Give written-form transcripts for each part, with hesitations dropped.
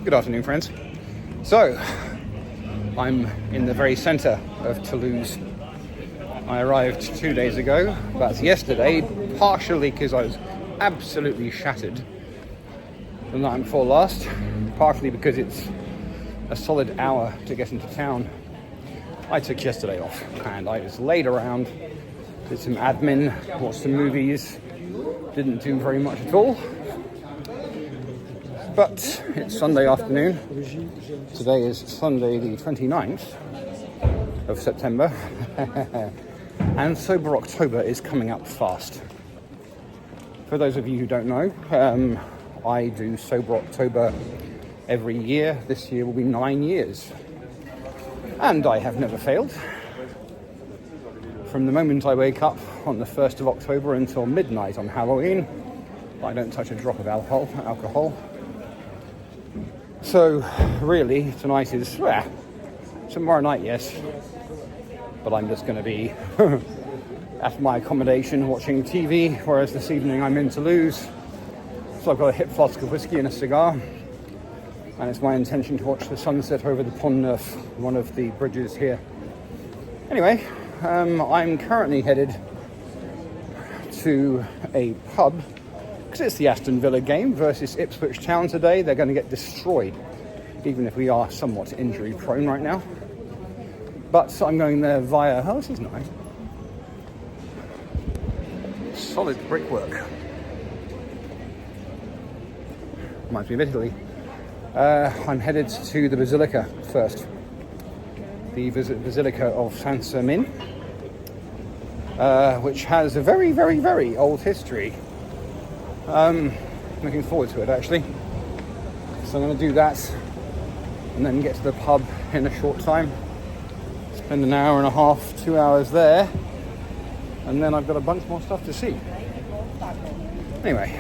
Good afternoon, friends. So, I'm in the very centre of Toulouse. I arrived 2 days ago, that's yesterday, partially because I was absolutely shattered the night before last, partially because it's a solid hour to get into town. I took yesterday off and I just laid around, did some admin, watched some movies, didn't do very much at all. But it's Sunday afternoon. Today is Sunday the 29th of September. And Sober October is coming up fast. For those of you who don't know, I do Sober October every year. This year will be 9 years. And I have never failed. From the moment I wake up on the 1st of October until midnight on Halloween, I don't touch a drop of alcohol. So, really, tonight is, tomorrow night, yes. But I'm just going to be at my accommodation watching TV, whereas this evening I'm in Toulouse. So I've got a hip flask of whiskey and a cigar. And it's my intention to watch the sunset over the Pont Neuf, one of the bridges here. Anyway, I'm currently headed to a pub, because it's the Aston Villa game versus Ipswich Town today. They're going to get destroyed, even if we are somewhat injury prone right now. But I'm going there via, oh, this is nice, solid brickwork. Reminds me of Italy. I'm headed to the Basilica first. The Basilica of Saint-Sernin, which has a very, very, very old history. Looking forward to it, actually. So I'm going to do that and then get to the pub in a short time. Spend an hour and a half, 2 hours there, and then I've got a bunch more stuff to see. Anyway.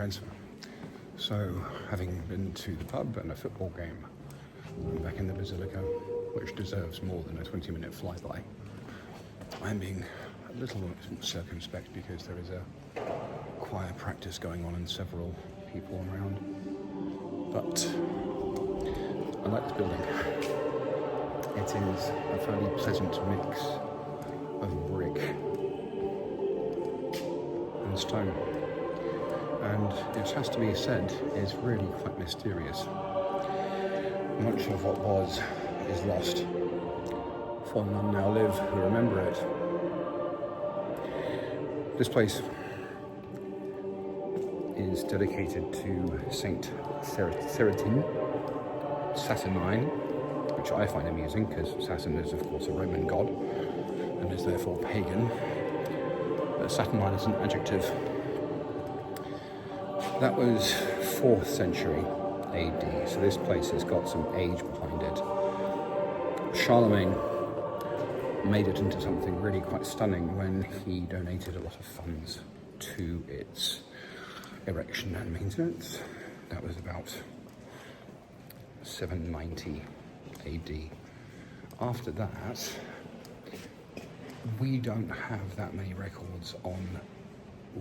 friends. So, having been to the pub and a football game, I'm back in the Basilica, which deserves more than a 20-minute flyby. I'm being a little circumspect because there is a choir practice going on and several people around. But I like this building. It is a fairly pleasant mix of brick and stone. And it has to be said, is really quite mysterious. Much of what was is lost, for none now live who remember it. This place is dedicated to Saint-Sernin, which I find amusing because Saturn is of course a Roman god and is therefore pagan. But Saturnine is an adjective. That was 4th century AD, so this place has got some age behind it. Charlemagne made it into something really quite stunning when he donated a lot of funds to its erection and maintenance. That was about 790 AD. After that, we don't have that many records on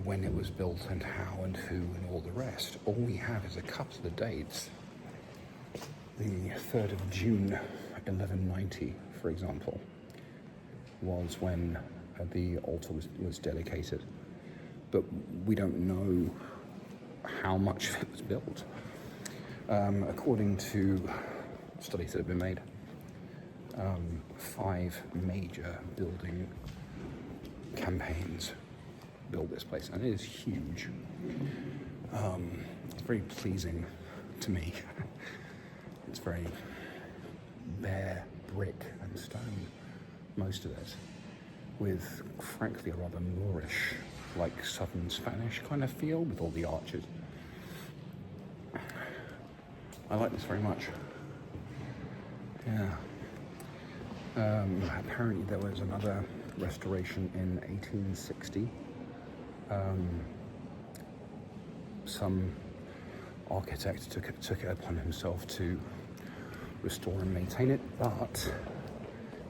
when it was built and how and who and all the rest. All we have is a couple of dates. The 3rd of June 1190, for example, was when the altar was dedicated. But we don't know how much of it was built. According to studies that have been made, 5 major building campaigns built this place, and it is huge. It's very pleasing to me. It's very bare brick and stone, most of it, with frankly a rather Moorish, like southern Spanish kind of feel with all the arches. I like this very much. Yeah. Apparently there was another restoration in 1860. Some architect took it upon himself to restore and maintain it, but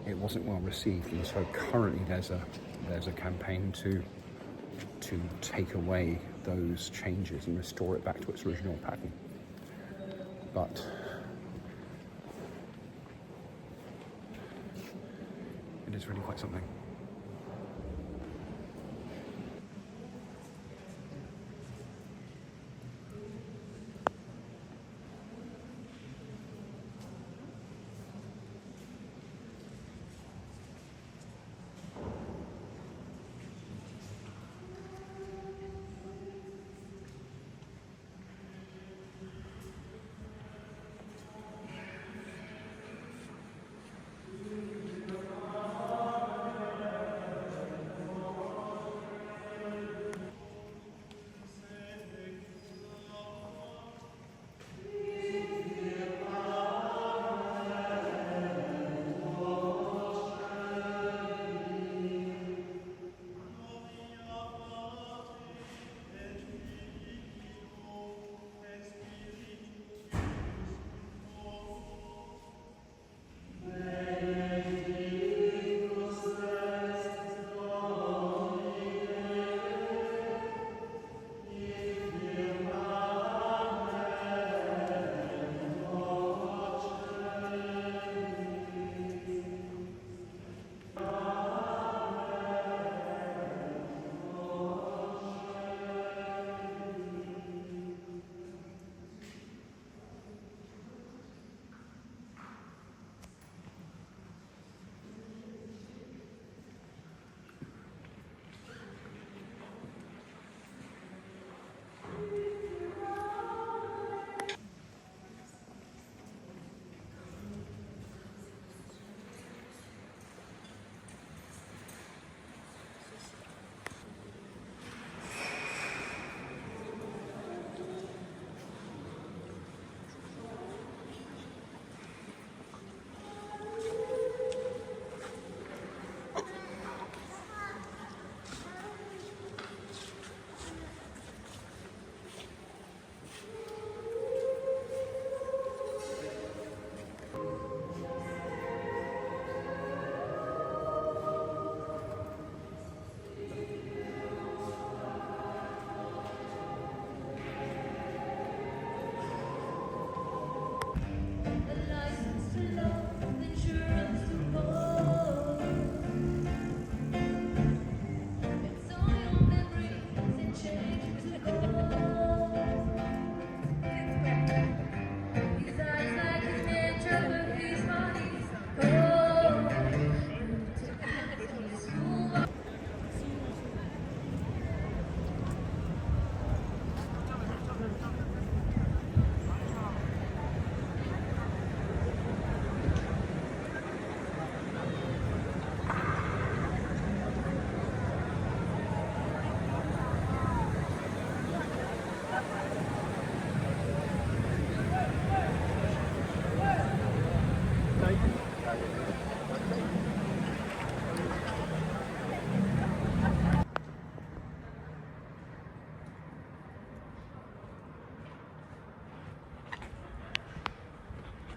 it wasn't well received, and so currently there's a campaign to take away those changes and restore it back to its original pattern. But it is really quite something.